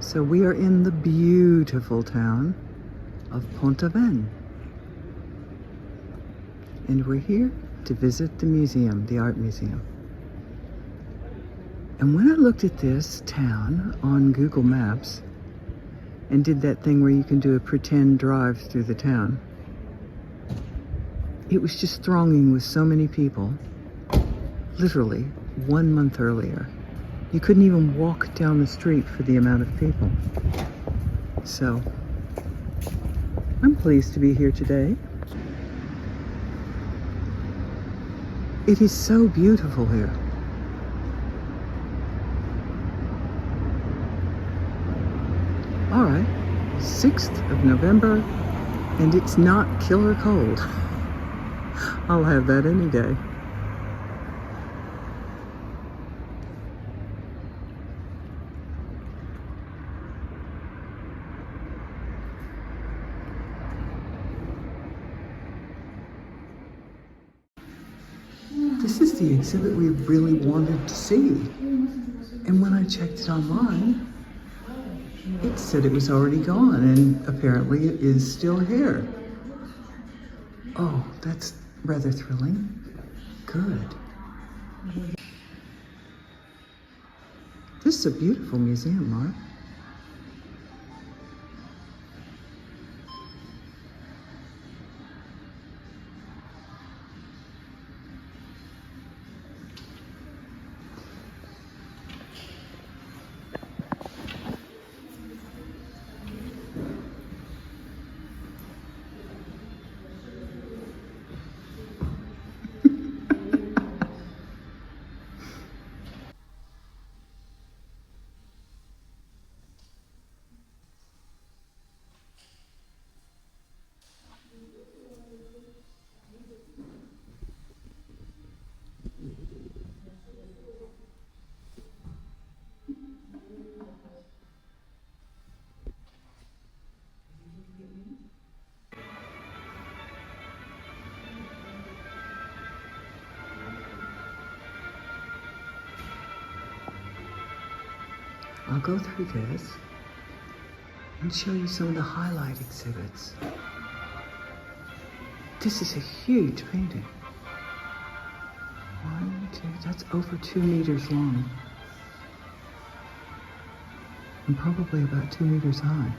So we are in the beautiful town of Pont-Aven. And we're here to visit the museum, the art museum. And when I looked at this town on Google Maps and did that thing where you can do a pretend drive through the town, it was just thronging with so many people. Literally 1 month earlier, you couldn't even walk down the street for the amount of people. So I'm pleased to be here today. It is so beautiful here. All right, 6th of November, and it's not killer cold. I'll have that any day. This is the exhibit we really wanted to see. And when I checked it online, it said it was already gone, and apparently it is still here. Oh, that's rather thrilling. Good. This is a beautiful museum, Mark. I'll go through this and show you some of the highlight exhibits. This is a huge painting. 1, 2, that's over 2 meters long. And probably about 2 meters high.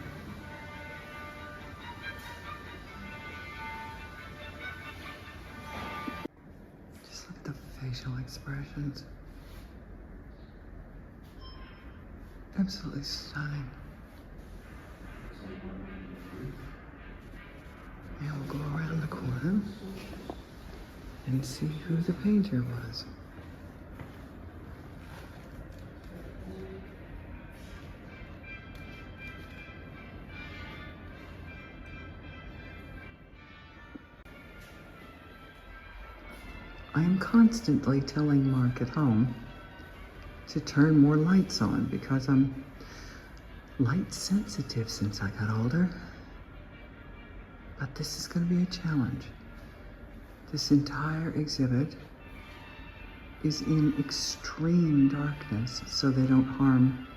Just look at the facial expressions. Absolutely stunning. Now we'll go around the corner and see who the painter was. I am constantly telling Mark at home to turn more lights on because I'm light sensitive since I got older. But this is going to be a challenge. This entire exhibit is in extreme darkness so they don't harm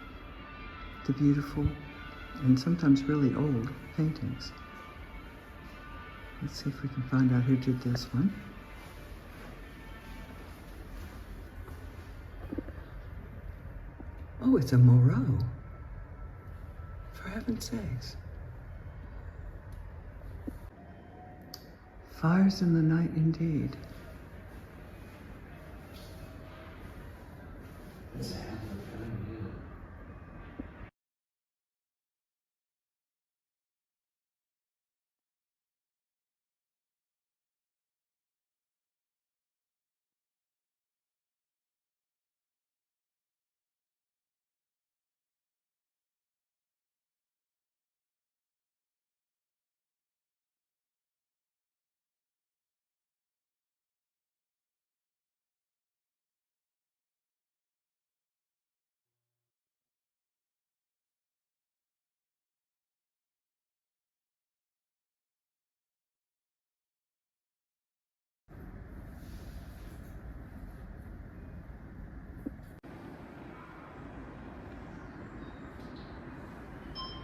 the beautiful and sometimes really old paintings. Let's see if we can find out who did this one. Oh, it's a Moreau. For heaven's sakes. Fires in the night indeed.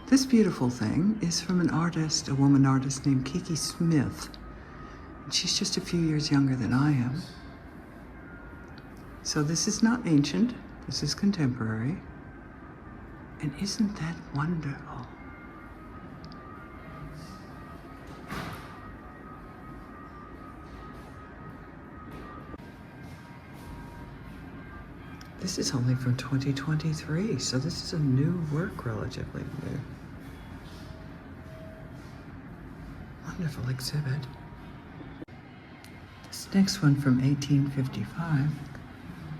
This beautiful thing is from an artist, a woman artist named Kiki Smith. She's just a few years younger than I am. So this is not ancient, this is contemporary. And isn't that wonderful? This is only from 2023, so this is a new work, relatively new. Wonderful exhibit. This next one from 1855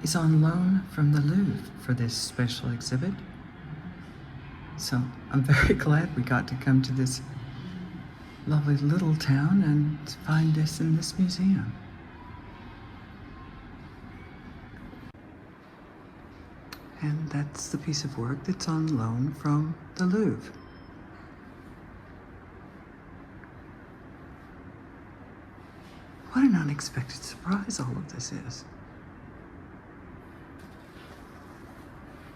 is on loan from the Louvre for this special exhibit. So I'm very glad we got to come to this lovely little town and find this in this museum. And that's the piece of work that's on loan from the Louvre. What an unexpected surprise all of this is.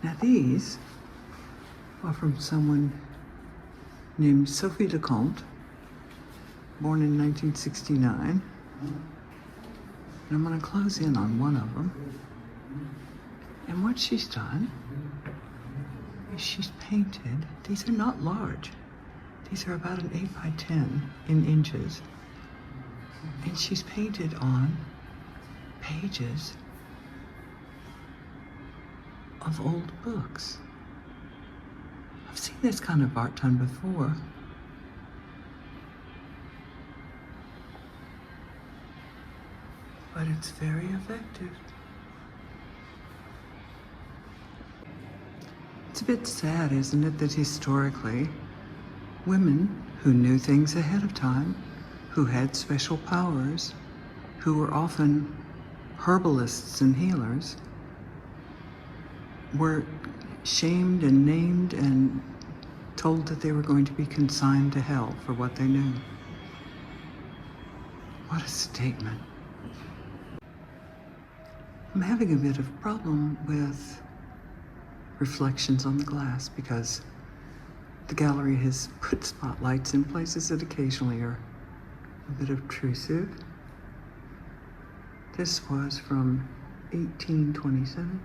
Now these are from someone named Sophie Lecomte, born in 1969. And I'm going to close in on one of them. And what she's done is she's painted, these are not large, these are about an 8 by 10 in inches. And she's painted on pages of old books. I've seen this kind of art done before. But it's very effective. It's a bit sad, isn't it, that historically, women who knew things ahead of time, who had special powers, who were often herbalists and healers, were shamed and named and told that they were going to be consigned to hell for what they knew. What a statement. I'm having a bit of a problem with reflections on the glass because the gallery has put spotlights in places that occasionally are a bit obtrusive. This was from 1827,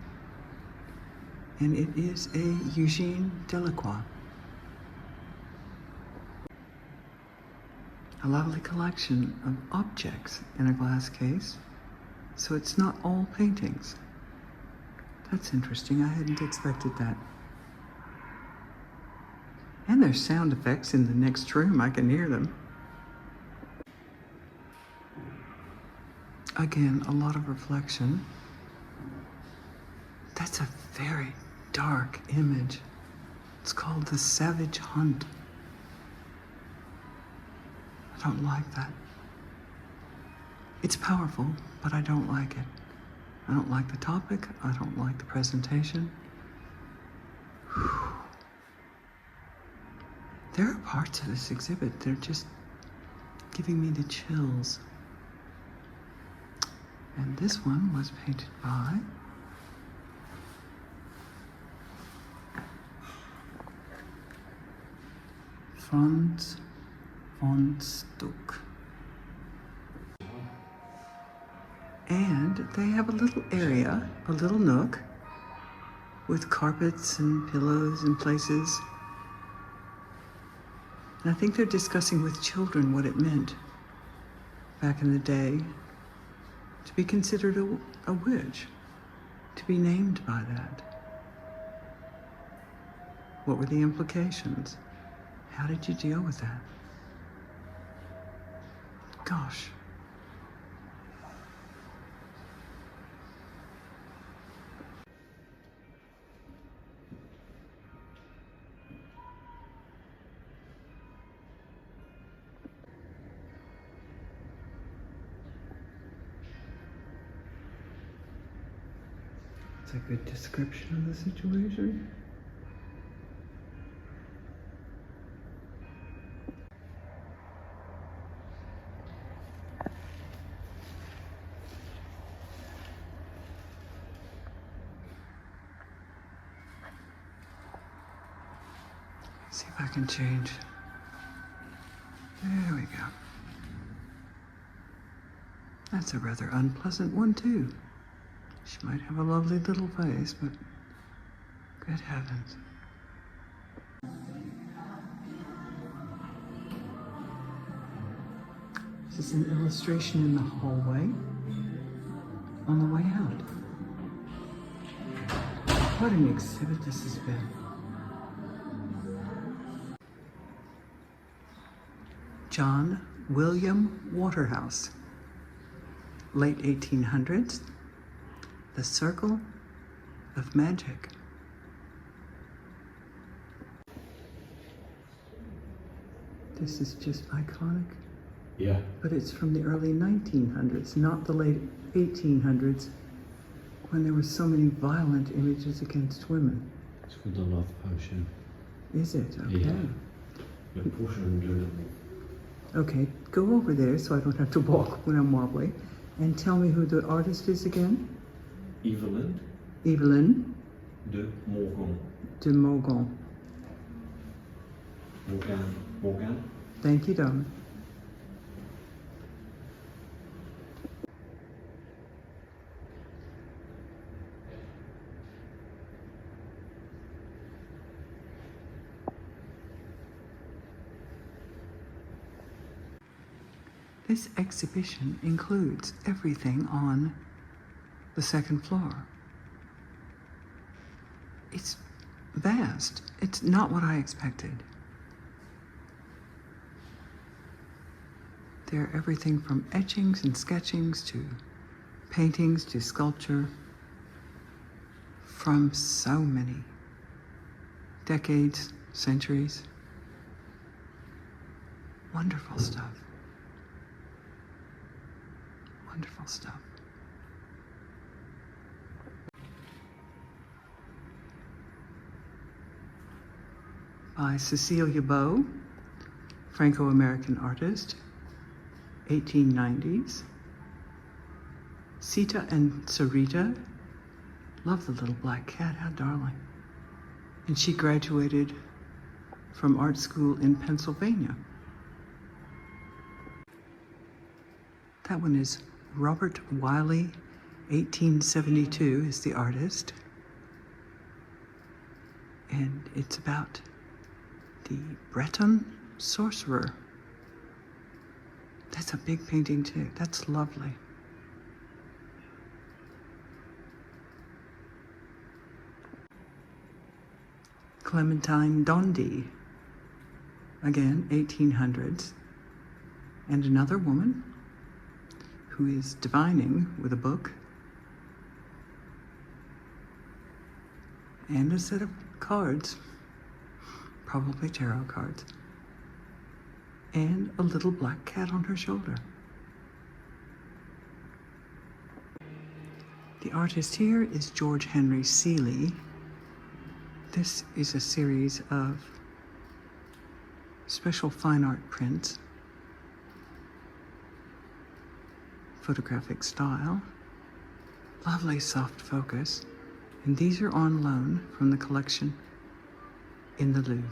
and it is a Eugene Delacroix. A lovely collection of objects in a glass case, so it's not all paintings. That's interesting, I hadn't expected that. And there's sound effects in the next room, I can hear them. Again, a lot of reflection. That's a very dark image. It's called The Savage Hunt. I don't like that. It's powerful, but I don't like it. I don't like the topic. I don't like the presentation. Whew. There are parts of this exhibit that are just giving me the chills. And this one was painted by Franz von Stuck. And they have a little area, a little nook, with carpets and pillows and places. And I think they're discussing with children what it meant back in the day to be considered a witch, to be named by that. What were the implications? How did you deal with that? Gosh. It's a good description of the situation. See if I can change. There we go. That's a rather unpleasant one too. She might have a lovely little face, but good heavens. This is an illustration in the hallway on the way out. What an exhibit this has been. John William Waterhouse, late 1800s, The Circle of Magic. This is just iconic. Yeah. But it's from the early 1900s, not the late 1800s, when there were so many violent images against women. It's called the Love Potion. Is it? Okay. Yeah. The potion. Okay, go over there so I don't have to walk when I'm wobbly. And tell me who the artist is again? Evelyn de Morgan. Morgan. Thank you, darling. This exhibition includes everything on the second floor. It's vast. It's not what I expected. There are everything from etchings and sketchings to paintings to sculpture from so many decades, centuries. Wonderful stuff. Wonderful stuff. By Cecilia Beau, Franco-American artist, 1890s. Sita and Sarita. Love the little black cat, how darling. And she graduated from art school in Pennsylvania. That one is Robert Wiley, 1872 is the artist. And it's about the Breton sorcerer. That's a big painting too. That's lovely. Clementine Dondi, again, 1800s. And another woman who is divining with a book and a set of cards, probably tarot cards, and a little black cat on her shoulder. The artist here is George Henry Seeley. This is a series of special fine art prints, photographic style, lovely soft focus, and these are on loan from the collection in the Louvre.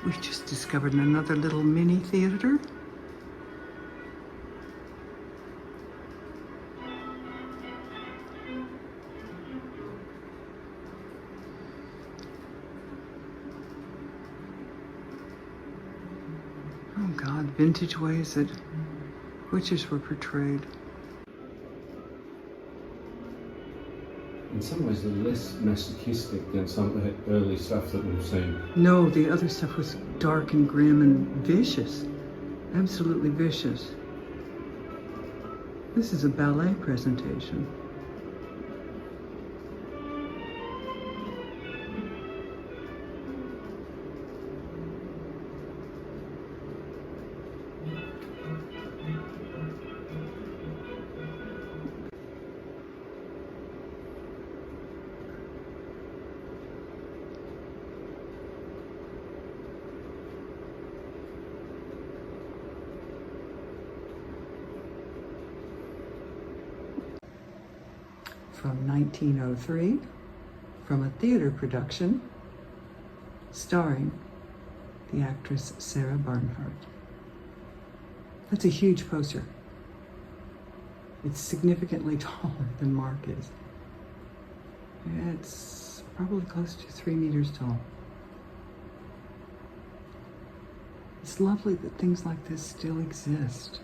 We've just discovered another little mini theater. Oh God, vintage ways that witches were portrayed. In some ways, they're less masochistic than some of the early stuff that we've seen. No, the other stuff was dark and grim and vicious. Absolutely vicious. This is a ballet presentation. from 1903 from a theater production starring the actress Sarah Barnhart. That's a huge poster. It's significantly taller than Mark is. It's probably close to 3 meters tall. It's lovely that things like this still exist.